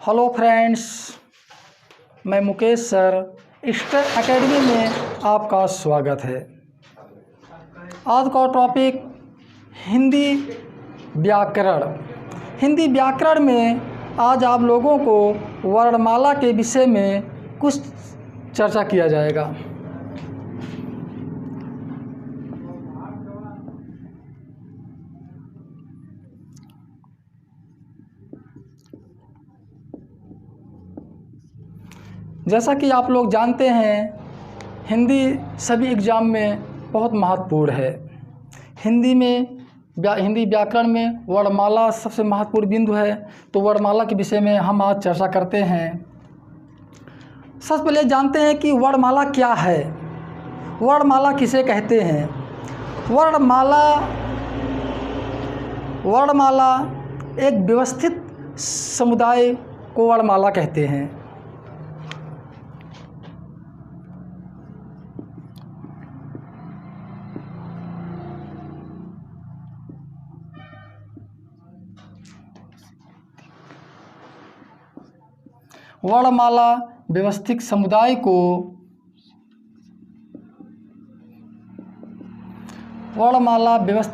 Hello friends, मैं Mukesh sir stir academy में आपका स्वागत है। आज का टॉपिक हिंदी व्याकरण। हिंदी व्याकरण में आज आप लोगों को वर्णमाला के विषय में कुछ चर्चा किया जाएगा। जैसा कि आप लोग जानते हैं, हिंदी सभी एग्ज़ाम में बहुत महत्वपूर्ण है। हिंदी व्याकरण में वर्णमाला सबसे महत्वपूर्ण बिंदु है। तो वर्णमाला के विषय में हम आज चर्चा करते हैं। सबसे पहले जानते हैं कि वर्णमाला क्या है। वर्णमाला किसे कहते हैं? वर्णमाला एक व्यवस्थित समुदाय को वर्णमाला कहते हैं। वर्णमाला व्यवस्थित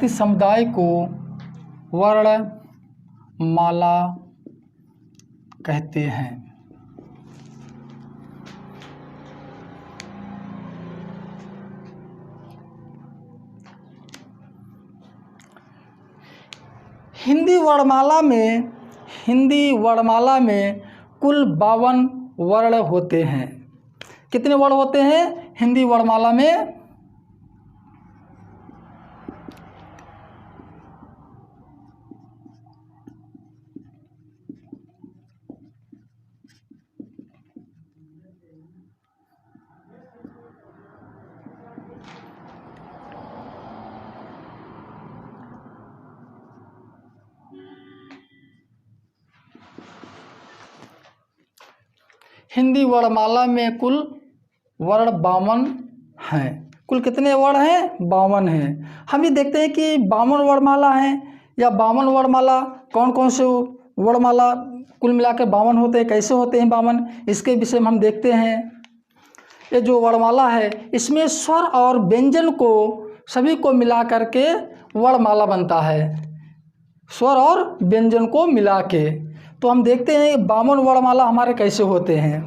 समुदाय को वर्णमाला कहते हैं। हिंदी वर्णमाला में कुल 52 वर्ण होते हैं। कितने वर्ण होते हैं हिंदी वर्णमाला में? हिंदी वर्णमाला में कुल वर्ण 52 हैं। कुल कितने वर्ण हैं? 52 हैं। हम ये देखते हैं कि 52 वर्णमाला हैं या 52 वर्णमाला कौन कौन से वर्णमाला कुल मिलाकर 52 होते हैं, कैसे होते हैं 52, इसके विषय में हम देखते हैं। ये जो वर्णमाला है इसमें स्वर और व्यंजन को सभी को मिला करके वर्णमाला बनता है। स्वर और व्यंजन को मिला के तो हम देखते हैं 52 वर्णमाला हमारे कैसे होते हैं।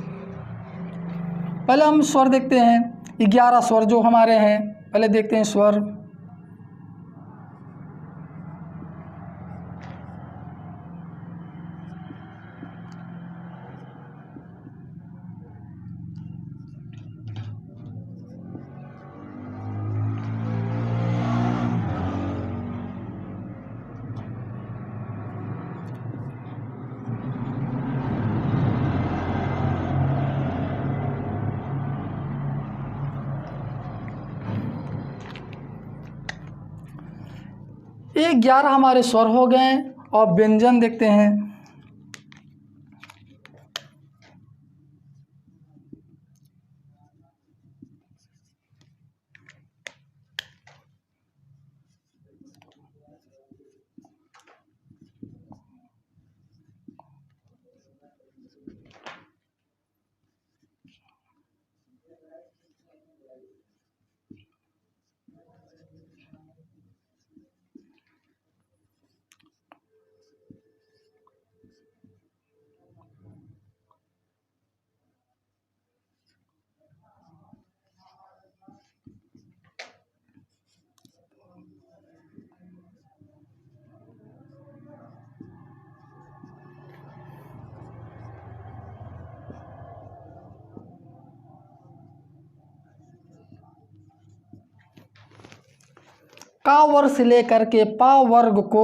पहले हम स्वर देखते हैं। 11 स्वर जो हमारे हैं, पहले देखते हैं स्वर। ये 11 हमारे स्वर हो गए। और व्यंजन देखते हैं। का वर्ग से लेकर के पा वर्ग को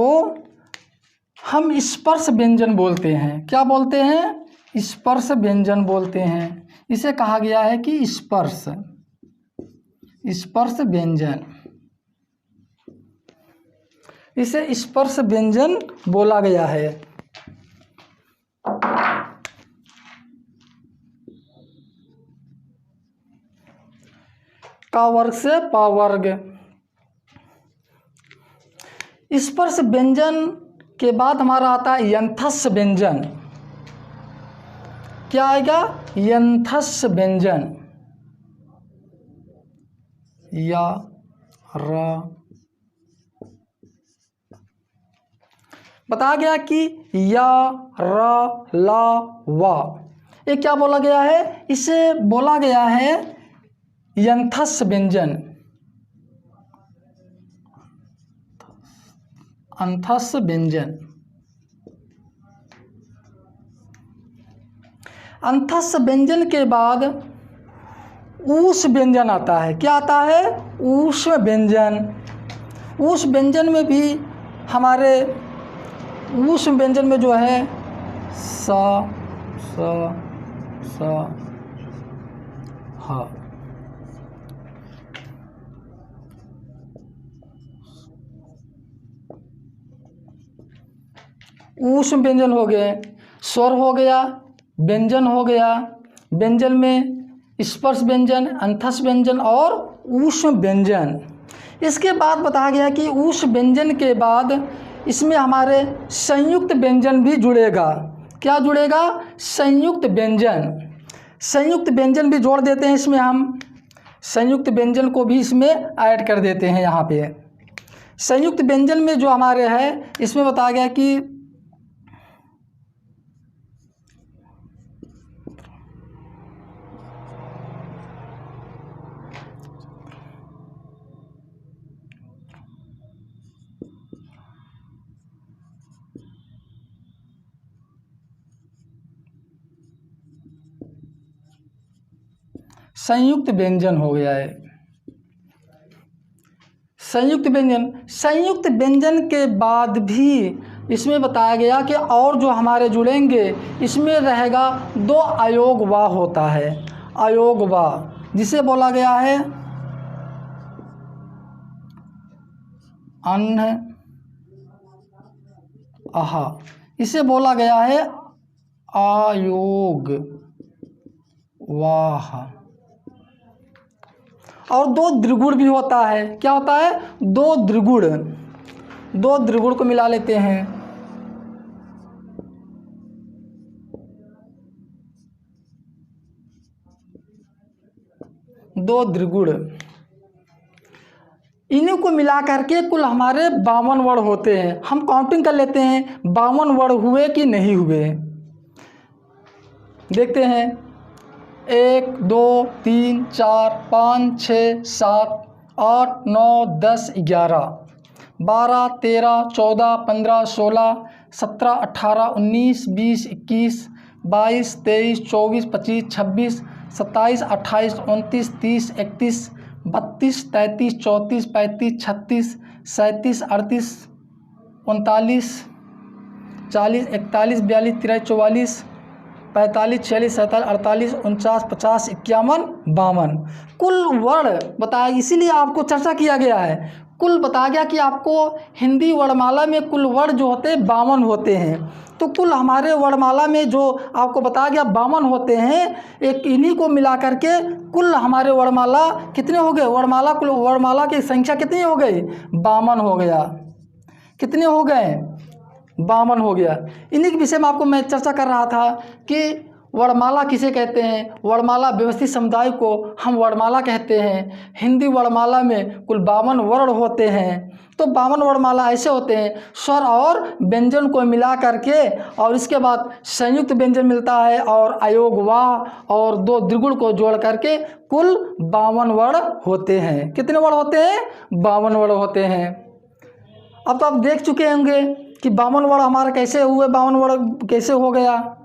हम स्पर्श व्यंजन बोलते हैं। क्या बोलते हैं? स्पर्श व्यंजन बोलते हैं। इसे कहा गया है कि स्पर्श व्यंजन। इसे स्पर्श व्यंजन बोला गया है। का वर्ग से पा वर्ग। स्पर्श व्यंजन के बाद हमारा आता है यंथस व्यंजन। क्या आएगा? यंथस व्यंजन, या र। बताया गया कि या, र, ला, वा, ये क्या बोला गया है? इसे बोला गया है यंथस व्यंजन, अंथस व्यंजन। अंथस व्यंजन के बाद ऊष व्यंजन आता है। क्या आता है? ऊष व्यंजन। ऊष व्यंजन में भी हमारे ऊष व्यंजन में जो है सा, हा, ऊष व्यंजन हो गए, स्वर हो गया, व्यंजन हो गया। व्यंजन में स्पर्श व्यंजन, अंथस व्यंजन और ऊष व्यंजन। इसके बाद बताया गया कि ऊष व्यंजन के बाद इसमें हमारे संयुक्त व्यंजन भी जुड़ेगा। क्या जुड़ेगा? संयुक्त व्यंजन। संयुक्त व्यंजन भी जोड़ देते हैं इसमें, हम संयुक्त व्यंजन को भी इसमें ऐड कर देते हैं। यहाँ पे संयुक्त व्यंजन में जो हमारे है, इसमें बताया गया कि संयुक्त व्यंजन हो गया है। संयुक्त व्यंजन, संयुक्त व्यंजन के बाद भी इसमें बताया गया कि और जो हमारे जुड़ेंगे, इसमें रहेगा दो अयोग वा होता है। अयोग वा, जिसे बोला गया है अन्न, आहा, इसे बोला गया है अयोग वाह। और दो द्विगुण भी होता है। क्या होता है? दो द्विगुण। दो द्विगुण को मिला लेते हैं। दो द्विगुण, इन्हीं को मिला करके कुल हमारे 52 वर्ण होते हैं। हम काउंटिंग कर लेते हैं 52 वर्ण हुए कि नहीं हुए। देखते हैं 1 2 3 4 5 6 7 8 9 10 11 12 13 14 15 16 17 18 19 20 21 22 23 24 25 26 27 28 29 30 31 32 33 34 35 36 37 38 39 40 41 42 43 44 45 46 47 48 49 50 51 52 कुल वर्ण बताया। इसीलिए आपको चर्चा किया गया है। कुल बताया गया कि आपको हिंदी वर्णमाला में कुल वर्ण जो होते हैं 52 होते हैं। तो कुल हमारे वर्णमाला में जो आपको बताया गया 52 होते हैं, एक इन्हीं को मिला करके कुल हमारे वर्णमाला कितने हो गए? वर्णमाला, कुल वर्णमाला की संख्या कितनी हो गई? 52 हो गया। कितने हो गए? 52 हो गया। इन्हीं के विषय में आपको मैं चर्चा कर रहा था कि वर्णमाला किसे कहते हैं। वर्णमाला व्यवस्थित समुदाय को हम वर्णमाला कहते हैं। हिंदी वर्णमाला में कुल 52 वर्ण होते हैं। तो 52 वर्णमाला ऐसे होते हैं, स्वर और व्यंजन को मिला करके, और इसके बाद संयुक्त व्यंजन मिलता है और अयोग वाह और दो द्विगुण को जोड़ करके कुल 52 वर्ण होते हैं। कितने वर्ण होते हैं? 52 वर्ण होते हैं। अब तो आप देख चुके होंगे कि 52 वर्ण हमारा कैसे हुए, 52 वर्ण कैसे हो गया।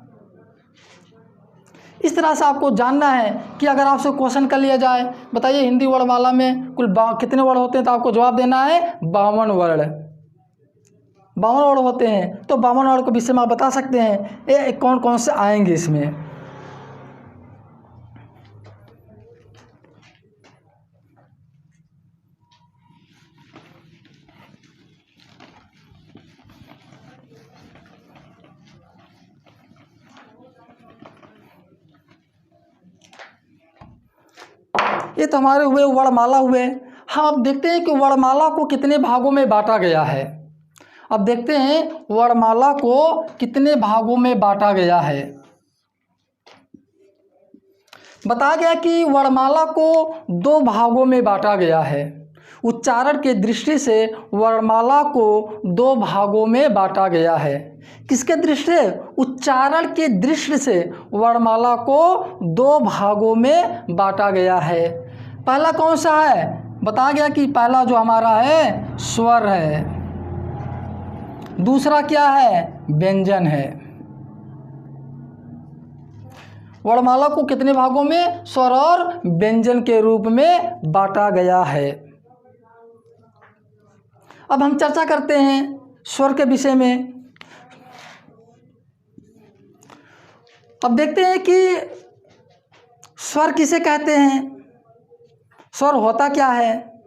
इस तरह से आपको जानना है कि अगर आपसे क्वेश्चन कर लिया जाए, बताइए हिंदी वर्णमाला में कुल कितने वर्ण होते हैं, तो आपको जवाब देना है 52 वर्ण। 52 वर्ण होते हैं। तो 52 वर्ण के विषय में आप बता सकते हैं ये कौन कौन से आएंगे इसमें। ये तो हमारे हुए वर्णमाला हुए। हम अब देखते हैं कि वर्णमाला को कितने भागों में बांटा गया है। अब देखते हैं वर्णमाला को कितने भागों में बांटा गया है। बताया गया कि वर्णमाला को दो भागों में बांटा गया है। उच्चारण के दृष्टि से वर्णमाला को दो भागों में बांटा गया है। किसके दृष्टि से? उच्चारण के दृष्टि से वर्णमाला को दो भागों में बांटा गया है। पहला कौन सा है? बताया गया कि पहला जो हमारा है स्वर है, दूसरा क्या है? व्यंजन है। वर्णमाला को कितने भागों में? स्वर और व्यंजन के रूप में बांटा गया है। अब हम चर्चा करते हैं स्वर के विषय में। अब देखते हैं कि स्वर किसे कहते हैं, स्वर होता क्या है।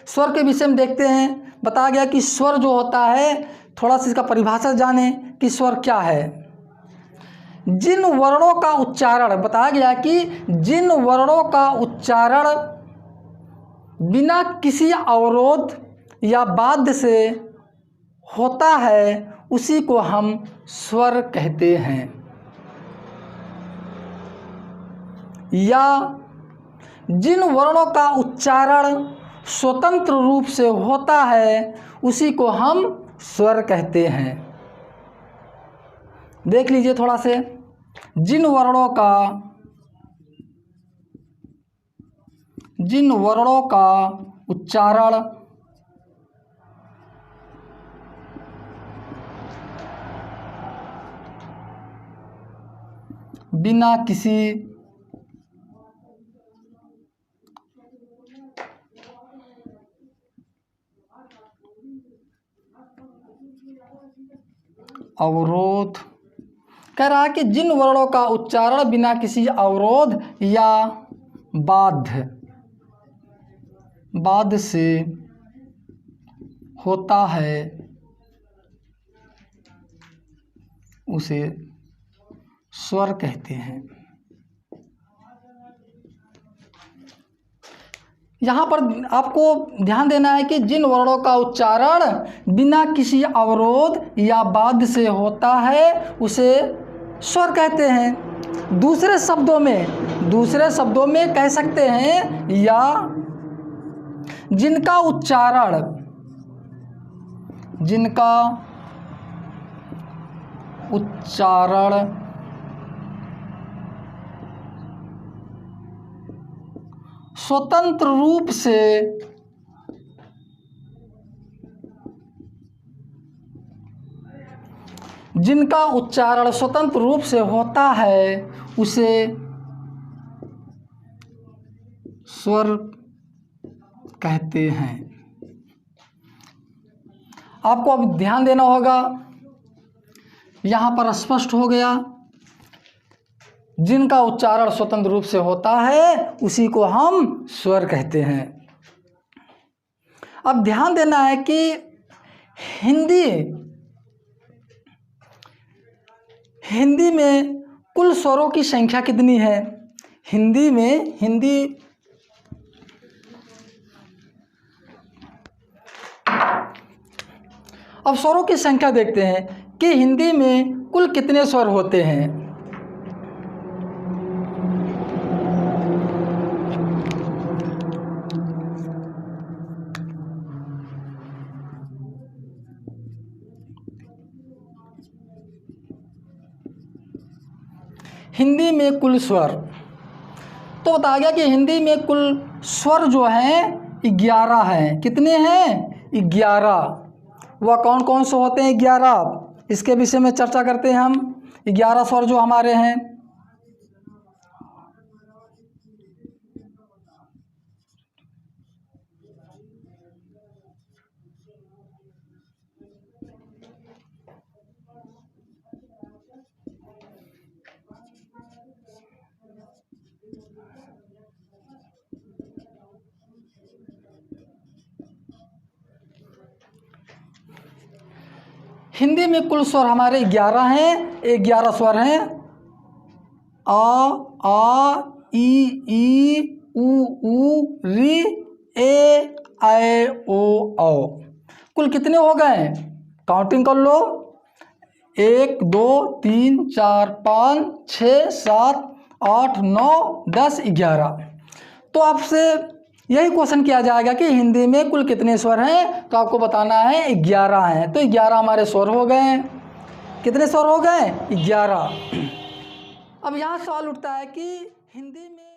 स्वर के विषय में देखते हैं। बताया गया कि स्वर जो होता है, थोड़ा सा इसका परिभाषा जाने कि स्वर क्या है। जिन वर्णों का उच्चारण, बताया गया कि जिन वर्णों का उच्चारण बिना किसी अवरोध या बाध्य से होता है उसी को हम स्वर कहते हैं। या जिन वर्णों का उच्चारण स्वतंत्र रूप से होता है उसी को हम स्वर कहते हैं। देख लीजिए थोड़ा से, जिन वर्णों का उच्चारण बिना किसी अवरोध, कह रहा है कि जिन वर्णों का उच्चारण बिना किसी अवरोध या बाध्य से होता है उसे स्वर कहते हैं। यहाँ पर आपको ध्यान देना है कि जिन वर्णों का उच्चारण बिना किसी अवरोध या बाध्य से होता है उसे स्वर कहते हैं। दूसरे शब्दों में कह सकते हैं या जिनका उच्चारण स्वतंत्र रूप से होता है उसे स्वर कहते हैं। आपको अब ध्यान देना होगा, यहाँ पर स्पष्ट हो गया, जिनका उच्चारण स्वतंत्र रूप से होता है उसी को हम स्वर कहते हैं। अब ध्यान देना है कि हिंदी में कुल स्वरों की संख्या कितनी है। अब स्वरों की संख्या देखते हैं कि हिंदी में कुल कितने स्वर होते हैं। हिंदी में कुल स्वर, तो बताया गया कि हिंदी में कुल स्वर जो हैं 11 हैं। कितने हैं? 11। वह कौन कौन से होते हैं 11? इसके विषय में चर्चा करते हैं हम। 11 स्वर जो हमारे हैं, हिंदी में कुल स्वर हमारे 11 हैं। 11 स्वर हैं। आ ई उ री ए ऐ ओ औ। कुल कितने हो गए? काउंटिंग कर लो। 1 2 3 4 5 6 7 8, 9, 10, 11। तो आपसे यही क्वेश्चन किया जाएगा कि हिंदी में कुल कितने स्वर हैं, तो आपको बताना है 11 हैं। तो 11 हमारे स्वर हो गए। कितने स्वर हो गए? 11। अब यहाँ सवाल उठता है कि हिंदी में